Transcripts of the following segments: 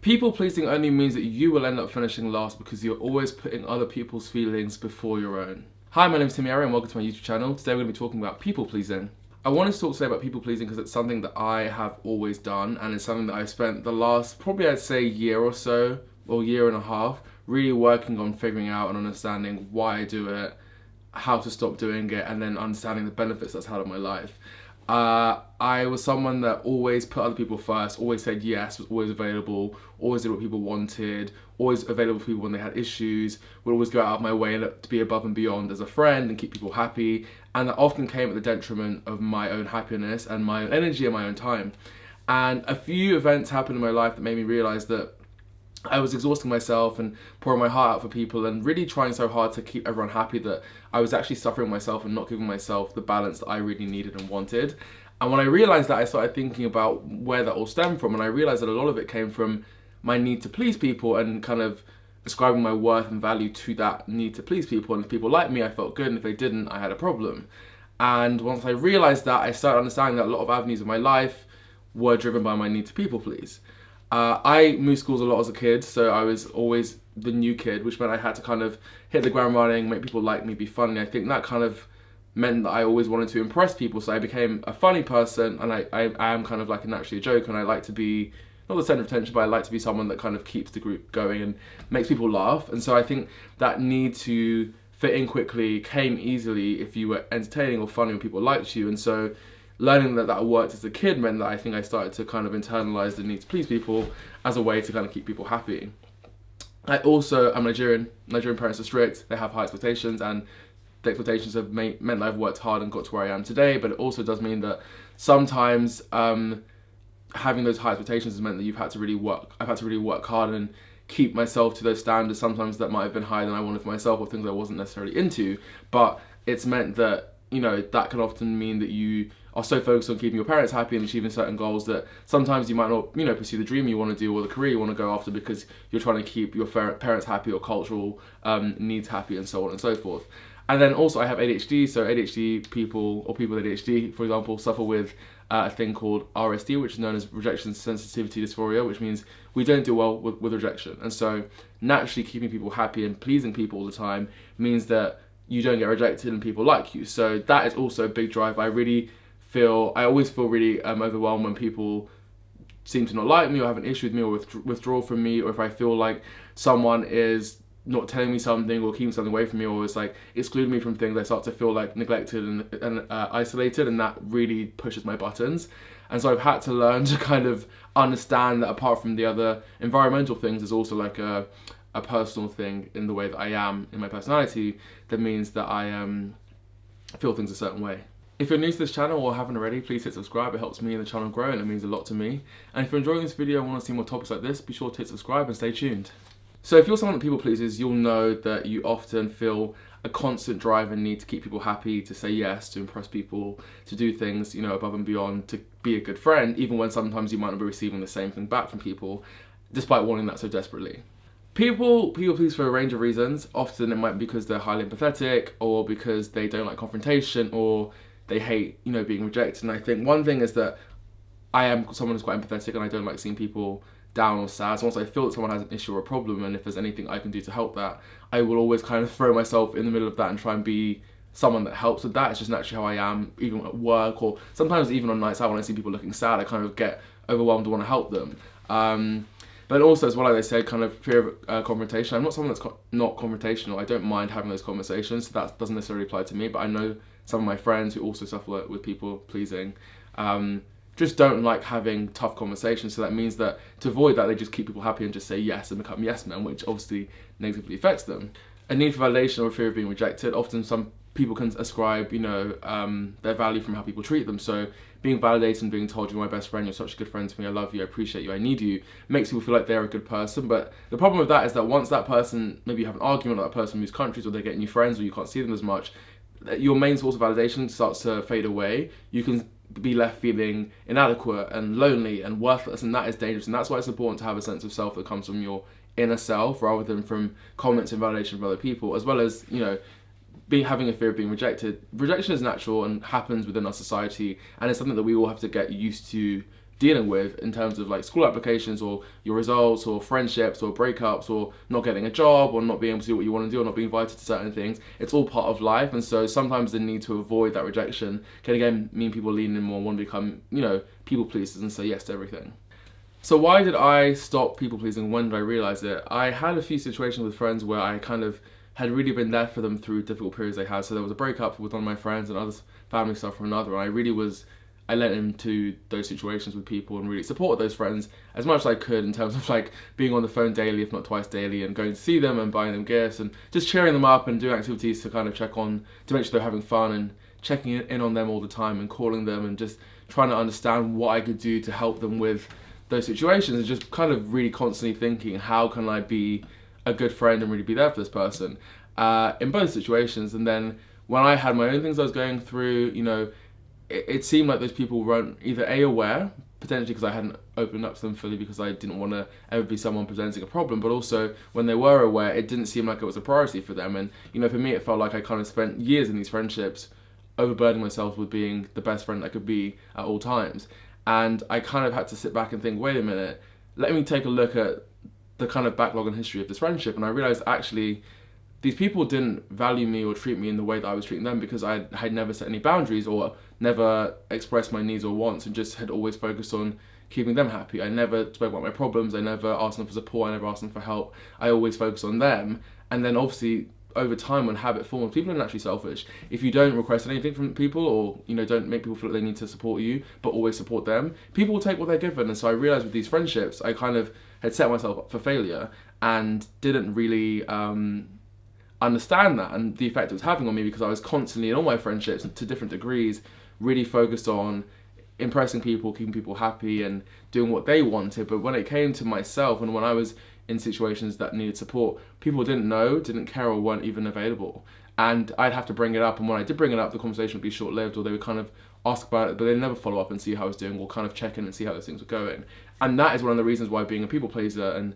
People pleasing only means that you will end up finishing last because you're always putting other people's feelings before your own. Hi, my name is Timmy and welcome to my YouTube channel. Today we're going to be talking about people pleasing. I wanted to talk today about people pleasing because it's something that I have always done, and it's something that I've spent the last probably I'd say year or so, or year and a half, really working on figuring out and understanding why I do it, how to stop doing it, and then understanding the benefits that's had on my life. I was someone that always put other people first, always said yes, was always available, always did what people wanted, always available for people when they had issues, would always go out of my way to be above and beyond as a friend and keep people happy, and that often came at the detriment of my own happiness and my own energy and my own time. And a few events happened in my life that made me realise that I was exhausting myself and pouring my heart out for people and really trying so hard to keep everyone happy that I was actually suffering myself and not giving myself the balance that I really needed and wanted. And when I realised that, I started thinking about where that all stemmed from, and I realised that a lot of it came from my need to please people and kind of ascribing my worth and value to that need to please people. And if people liked me, I felt good, and if they didn't, I had a problem. And once I realised that, I started understanding that a lot of avenues of my life were driven by my need to people please. I moved schools a lot as a kid, so I was always the new kid, which meant I had to kind of hit the ground running, make people like me, be funny. I think that kind of meant that I always wanted to impress people, so I became a funny person, and I am kind of like naturally a joker, and I like to be, not the centre of attention, but I like to be someone that kind of keeps the group going and makes people laugh. And so I think that need to fit in quickly came easily if you were entertaining or funny or people liked you. And so learning that worked as a kid meant that I think I started to kind of internalise the need to please people as a way to kind of keep people happy. I also am Nigerian. Nigerian parents are strict, they have high expectations, and the expectations have meant that I've worked hard and got to where I am today, but it also does mean that sometimes having those high expectations has meant that I've had to really work hard and keep myself to those standards, sometimes that might have been higher than I wanted for myself or things I wasn't necessarily into, but it's meant that, you know, that can often mean that you are so focused on keeping your parents happy and achieving certain goals that sometimes you might not, you know, pursue the dream you want to do or the career you want to go after because you're trying to keep your parents happy or cultural needs happy and so on and so forth. And then also I have ADHD, so ADHD people, or people with ADHD, for example, suffer with a thing called RSD, which is known as rejection sensitivity dysphoria, which means we don't do well with rejection. And so naturally keeping people happy and pleasing people all the time means that you don't get rejected and people like you. So that is also a big drive. I always feel really overwhelmed when people seem to not like me or have an issue with me or withdraw from me, or if I feel like someone is not telling me something or keeping something away from me, or it's like excluding me from things, I start to feel like neglected and isolated, and that really pushes my buttons. And so I've had to learn to kind of understand that apart from the other environmental things, there's also like a personal thing in the way that I am in my personality that means that I feel things a certain way. If you're new to this channel or haven't already, please hit subscribe. It helps me and the channel grow, and it means a lot to me. And if you're enjoying this video and want to see more topics like this, be sure to hit subscribe and stay tuned. So if you're someone that people pleases, you'll know that you often feel a constant drive and need to keep people happy, to say yes, to impress people, to do things, you know, above and beyond, to be a good friend, even when sometimes you might not be receiving the same thing back from people, despite wanting that so desperately. People please for a range of reasons. Often it might be because they're highly empathetic, or because they don't like confrontation, or they hate, you know, being rejected. And I think one thing is that I am someone who's quite empathetic, and I don't like seeing people down or sad. So once I feel that someone has an issue or a problem, and if there's anything I can do to help that, I will always kind of throw myself in the middle of that and try and be someone that helps with that. It's just naturally how I am, even at work, or sometimes even on nights out when I see people looking sad, I kind of get overwhelmed and want to help them. But also as well, like I said, kind of fear of confrontation. I'm not someone that's not confrontational. I don't mind having those conversations, so that doesn't necessarily apply to me, but I know some of my friends who also suffer with people pleasing just don't like having tough conversations. So that means that to avoid that, they just keep people happy and just say yes and become yes men, which obviously negatively affects them. A need for validation or a fear of being rejected. Often some people can ascribe, you know, their value from how people treat them. So being validated and being told you're my best friend, you're such a good friend to me, I love you, I appreciate you, I need you, makes people feel like they're a good person. But the problem with that is that once that person, maybe you have an argument with that person moves countries, or they get new friends, or you can't see them as much, your main source of validation starts to fade away. You can be left feeling inadequate and lonely and worthless, and that is dangerous. And that's why it's important to have a sense of self that comes from your inner self rather than from comments and validation from other people, as well as, you know, having a fear of being rejected. Rejection is natural and happens within our society, and it's something that we all have to get used to dealing with in terms of like school applications or your results or friendships or breakups or not getting a job or not being able to do what you want to do or not being invited to certain things. It's all part of life, and so sometimes the need to avoid that rejection can again mean people lean in more and want to become, people pleasers and say yes to everything. So why did I stop people pleasing? When did I realize it? I had a few situations with friends where I kind of had really been there for them through difficult periods they had. So there was a breakup with one of my friends and other family stuff from another, and I lent into those situations with people and really supported those friends as much as I could in terms of like being on the phone daily, if not twice daily, and going to see them and buying them gifts and just cheering them up and doing activities to kind of check on, to make sure they're having fun and checking in on them all the time and calling them and just trying to understand what I could do to help them with those situations, and just kind of really constantly thinking, how can I be a good friend and really be there for this person in both situations. And then when I had my own things I was going through, it seemed like those people weren't either aware, potentially because I hadn't opened up to them fully because I didn't want to ever be someone presenting a problem, but also when they were aware, it didn't seem like it was a priority for them. And for me, it felt like I kind of spent years in these friendships overburdening myself with being the best friend I could be at all times. And I kind of had to sit back and think, wait a minute, let me take a look at the kind of backlog and history of this friendship. And I realized actually these people didn't value me or treat me in the way that I was treating them because I had never set any boundaries or never expressed my needs or wants, and just had always focused on keeping them happy. I never spoke about my problems. I never asked them for support. I never asked them for help. I always focused on them. And then obviously over time, when habit forms, people are naturally selfish. If you don't request anything from people, or don't make people feel like they need to support you, but always support them, people will take what they're given. And so I realized with these friendships, I kind of had set myself up for failure and didn't really understand that and the effect it was having on me, because I was constantly in all my friendships to different degrees really focused on impressing people, keeping people happy and doing what they wanted. But when it came to myself and when I was in situations that needed support, people didn't know, didn't care, or weren't even available. And I'd have to bring it up, and when I did bring it up, the conversation would be short-lived, or they would kind of ask about it, but they'd never follow up and see how I was doing or kind of check in and see how those things were going. And that is one of the reasons why being a people pleaser and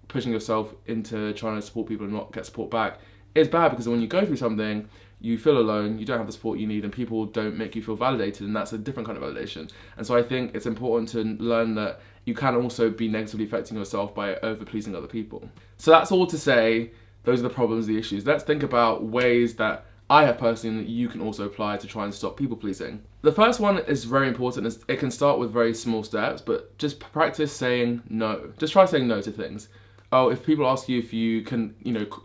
pushing yourself into trying to support people and not get support back is bad, because when you go through something, you feel alone, you don't have the support you need, and people don't make you feel validated, and that's a different kind of validation. And so I think it's important to learn that you can also be negatively affecting yourself by over-pleasing other people. So that's all to say, those are the problems, the issues. Let's think about ways that I have personally that you can also apply to try and stop people-pleasing. The first one is very important. It can start with very small steps, but just practice saying no. Just try saying no to things. Oh, if people ask you if you can,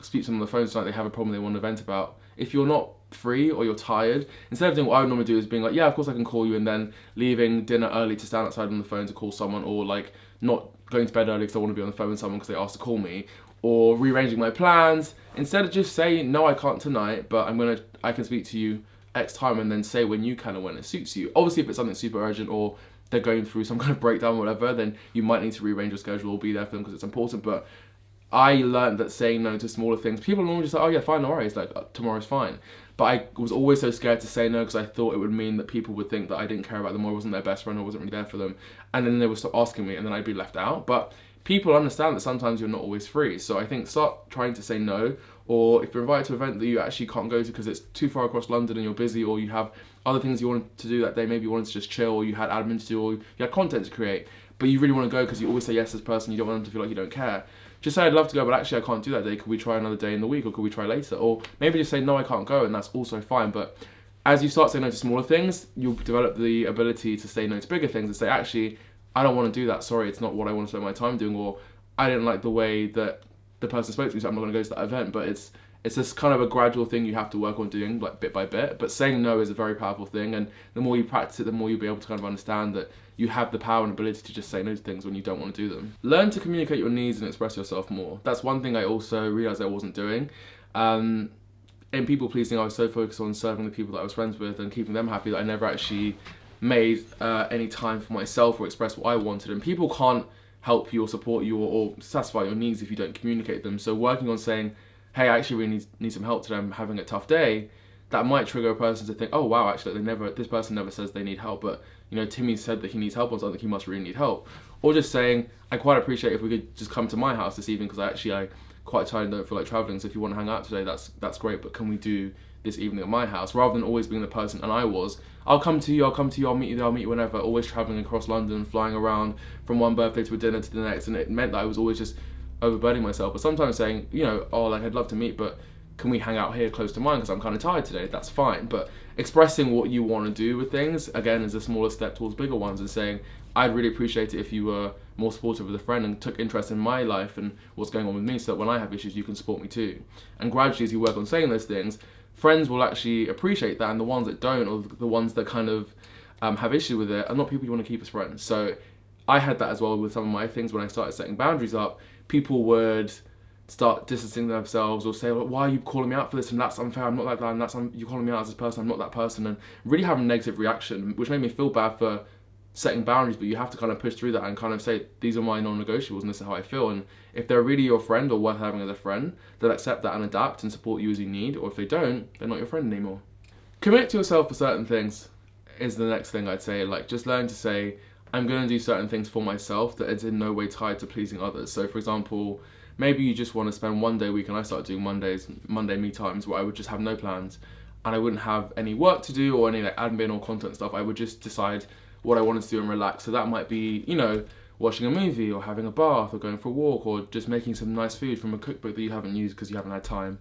speak to them on the phone tonight, they have a problem they want to vent about. If you're not free or you're tired, instead of doing what I would normally do is being like, yeah, of course I can call you, and then leaving dinner early to stand outside on the phone to call someone, or like not going to bed early because I want to be on the phone with someone because they asked to call me, or rearranging my plans. Instead of just saying, no, I can't tonight, but I can speak to you X time, and then say when you can and when it suits you. Obviously, if it's something super urgent or they're going through some kind of breakdown or whatever, then you might need to rearrange your schedule or be there for them because it's important. But I learned that saying no to smaller things, people normally just say, oh yeah, fine, no worries, like tomorrow's fine. But I was always so scared to say no because I thought it would mean that people would think that I didn't care about them, or I wasn't their best friend, or wasn't really there for them. And then they would stop asking me, and then I'd be left out. But people understand that sometimes you're not always free. So I think start trying to say no. Or if you're invited to an event that you actually can't go to because it's too far across London and you're busy, or you have other things you wanted to do that day, maybe you wanted to just chill, or you had admin to do, or you had content to create, but you really want to go because you always say yes to this person, you don't want them to feel like you don't care. Just say, I'd love to go, but actually I can't do that day. Could we try another day in the week, or could we try later? Or maybe just say, no, I can't go, and that's also fine. But as you start saying no to smaller things, you'll develop the ability to say no to bigger things and say, actually, I don't want to do that. Sorry, it's not what I want to spend my time doing, or I didn't like the way that the person spoke to me, so I'm not going to go to that event. But it's this kind of a gradual thing you have to work on doing, like bit by bit. But saying no is a very powerful thing, and the more you practice it, the more you'll be able to kind of understand that you have the power and ability to just say no to things when you don't want to do them. Learn to communicate your needs and express yourself more. That's one thing I also realised I wasn't doing. In people pleasing, I was so focused on serving the people that I was friends with and keeping them happy that I never actually made any time for myself or express what I wanted. And people can't help you or support you or satisfy your needs if you don't communicate them. So working on saying, hey, I actually really need some help today, I'm having a tough day, that might trigger a person to think, oh wow, actually this person never says they need help, but you know, Timmy said that he needs help on something, he must really need help. Or just saying, I quite appreciate if we could just come to my house this evening because I quite tired and don't feel like travelling, so if you want to hang out today, that's great, but can we do this evening at my house? Rather than always being the person, and I'll come to you, I'll meet you there, I'll meet you whenever, always travelling across London, flying around from one birthday to a dinner to the next, and it meant that I was always just overburdening myself. But sometimes saying, you know, oh, like I'd love to meet, but can we hang out here close to mine because I'm kind of tired today? That's fine. But expressing what you want to do with things, again, is a smaller step towards bigger ones, and saying, I'd really appreciate it if you were more supportive of a friend and took interest in my life and what's going on with me, so that when I have issues, you can support me too. And gradually, as you work on saying those things, friends will actually appreciate that, and the ones that don't, or the ones that kind of have issue with it, are not people you want to keep as friends. So I had that as well with some of my things when I started setting boundaries up. People would start distancing themselves or say, well, why are you calling me out for this, and that's unfair, I'm not like that, and you're calling me out as this person, I'm not that person, and really having a negative reaction, which made me feel bad for setting boundaries. But you have to kind of push through that and kind of say, these are my non-negotiables and this is how I feel, and if they're really your friend or worth having as a friend, they'll accept that and adapt and support you as you need, or if they don't, they're not your friend anymore. Commit to yourself for certain things is the next thing I'd say. Like, just learn to say, I'm going to do certain things for myself that is in no way tied to pleasing others. So for example, maybe you just want to spend one day a week, and I started doing Monday me times, where I would just have no plans and I wouldn't have any work to do or any like admin or content stuff. I would just decide what I wanted to do and relax. So that might be, you know, watching a movie or having a bath or going for a walk or just making some nice food from a cookbook that you haven't used because you haven't had time,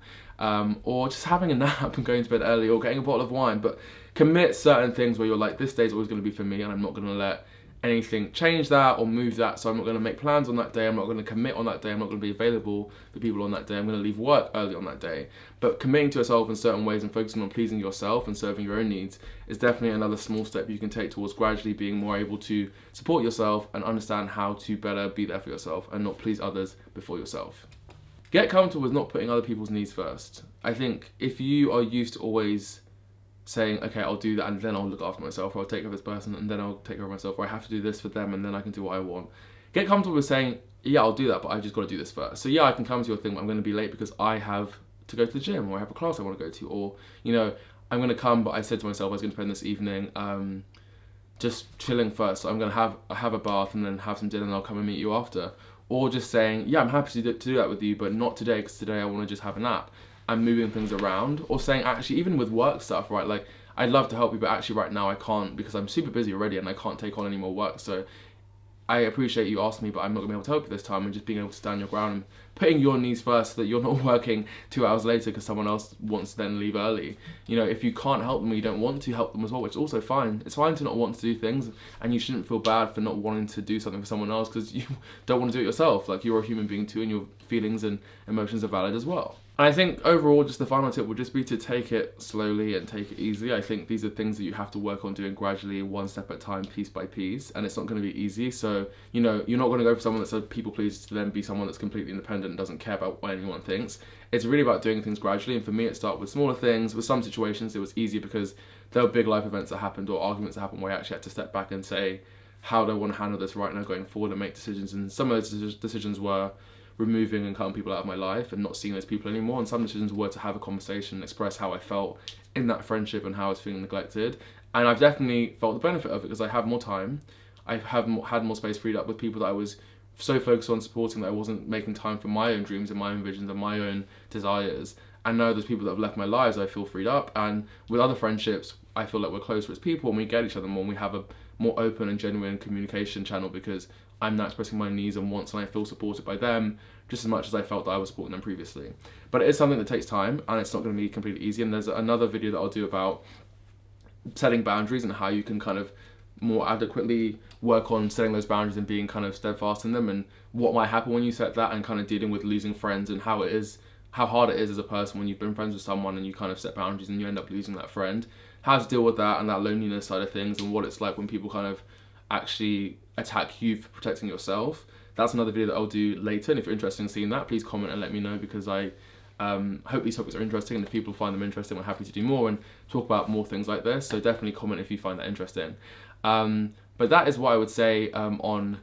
or just having a nap and going to bed early or getting a bottle of wine. But commit certain things where you're like, this day's always going to be for me, and I'm not going to let anything change that or move that. So I'm not going to make plans on that day, I'm not going to commit on that day, I'm not going to be available for people on that day, I'm going to leave work early on that day. But committing to yourself in certain ways and focusing on pleasing yourself and serving your own needs is definitely another small step you can take towards gradually being more able to support yourself and understand how to better be there for yourself and not please others before yourself. Get comfortable with not putting other people's needs first. I think if you are used to always saying, okay, I'll do that and then I'll look after myself, or I'll take care of this person and then I'll take care of myself, or I have to do this for them and then I can do what I want. Get comfortable with saying, yeah, I'll do that, but I just got to do this first. So yeah, I can come to your thing, but I'm going to be late because I have to go to the gym, or I have a class I want to go to, or, you know, I'm going to come, but I said to myself I was going to spend this evening just chilling first. So I'm going to have a bath and then have some dinner and I'll come and meet you after. Or just saying, yeah, I'm happy to do that with you, but not today because today I want to just have a nap. And moving things around, or saying, actually, even with work stuff, right, like, I'd love to help you, but actually right now I can't because I'm super busy already and I can't take on any more work. So I appreciate you asking me, but I'm not going to be able to help you this time, and just being able to stand your ground and putting your needs first so that you're not working 2 hours later because someone else wants to then leave early. You know, if you can't help them or you don't want to help them as well, which is also fine. It's fine to not want to do things, and you shouldn't feel bad for not wanting to do something for someone else because you don't want to do it yourself. Like, you're a human being too, and your feelings and emotions are valid as well. And I think overall, just the final tip would just be to take it slowly and take it easy. I think these are things that you have to work on doing gradually, one step at a time, piece by piece, and it's not going to be easy. So, you know, you're not going to go for someone that's a people pleaser to then be someone that's completely independent and doesn't care about what anyone thinks. It's really about doing things gradually, and for me, it started with smaller things. With some situations, it was easier because there were big life events that happened or arguments that happened where I actually had to step back and say, how do I want to handle this right now going forward, and make decisions. And some of those decisions were removing and cutting people out of my life and not seeing those people anymore, and some decisions were to have a conversation and express how I felt in that friendship and how I was feeling neglected. And I've definitely felt the benefit of it because I have more time, I have had more space freed up with people that I was so focused on supporting that I wasn't making time for my own dreams and my own visions and my own desires. And now there's people that have left my lives, I feel freed up, and with other friendships I feel like we're closer as people and we get each other more and we have a more open and genuine communication channel because I'm now expressing my needs and wants, and I feel supported by them just as much as I felt that I was supporting them previously. But it is something that takes time, and it's not going to be completely easy. And there's another video that I'll do about setting boundaries and how you can kind of more adequately work on setting those boundaries and being kind of steadfast in them, and what might happen when you set that, and kind of dealing with losing friends and how hard it is as a person when you've been friends with someone and you kind of set boundaries and you end up losing that friend. How to deal with that and that loneliness side of things, and what it's like when people kind of actually attack you for protecting yourself. That's another video that I'll do later, and if you're interested in seeing that, please comment and let me know, because I hope these topics are interesting, and if people find them interesting, we're happy to do more and talk about more things like this. So definitely comment if you find that interesting. But that is what I would say on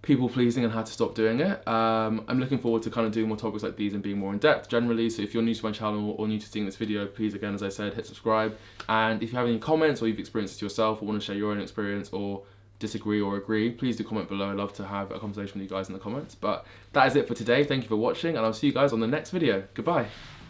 people pleasing and how to stop doing it. I'm looking forward to kind of doing more topics like these and being more in depth generally. So if you're new to my channel or new to seeing this video, please, again, as I said, hit subscribe. And if you have any comments or you've experienced it yourself or want to share your own experience or disagree or agree, please do comment below. I'd love to have a conversation with you guys in the comments. But that is it for today. Thank you for watching, and I'll see you guys on the next video. Goodbye.